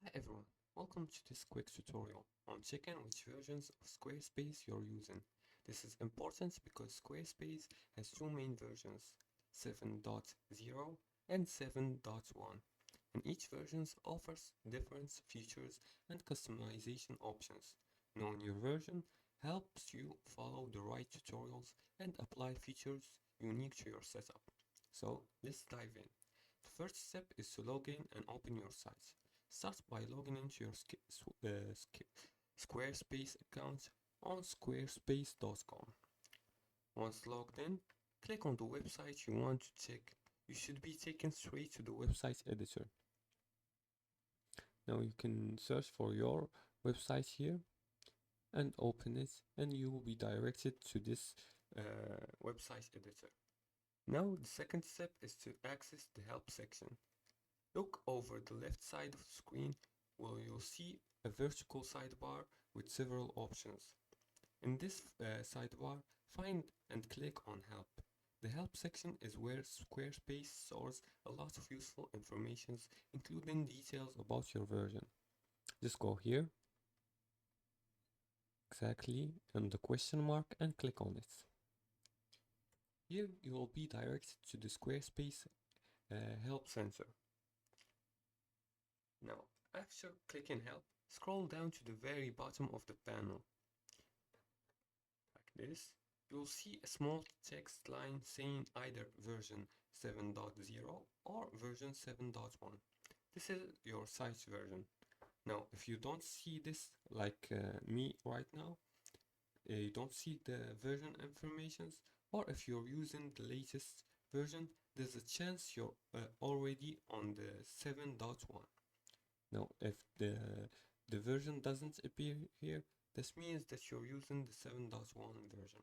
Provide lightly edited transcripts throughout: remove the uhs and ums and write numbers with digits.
Hi everyone, welcome to this quick tutorial on checking which versions of Squarespace you're using. This is important because Squarespace has two main versions, 7.0 and 7.1, and each version offers different features and customization options. Knowing your version helps you follow the right tutorials and apply features unique to your setup. So let's dive in. The first step is to log in and open your site. Start by logging into your Squarespace account on squarespace.com. Once logged in, click on the website you want to check. You should be taken straight to the website editor. Now you can search for your website here and open it, and you will be directed to this website editor. Now the second step is to access the help section. Look over the left side of the screen where you'll see a vertical sidebar with several options. In this sidebar, find and click on Help. The Help section is where Squarespace stores a lot of useful information, including details about your version. Just go here, exactly, and the question mark, and click on it. Here you will be directed to the Squarespace Help Center. Now, after clicking Help, scroll down to the very bottom of the panel. Like this, you'll see a small text line saying either version 7.0 or version 7.1. This is your site's version. Now, if you don't see this like me right now, you don't see the version informations, or if you're using the latest version, there's a chance you're already on the 7.1. Now, if the version doesn't appear here, this means that you're using the 7.1 version.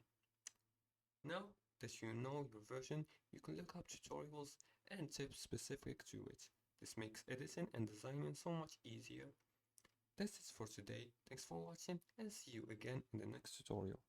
Now that you know your version, you can look up tutorials and tips specific to it. This makes editing and designing so much easier. That's it for today. Thanks for watching and see you again in the next tutorial.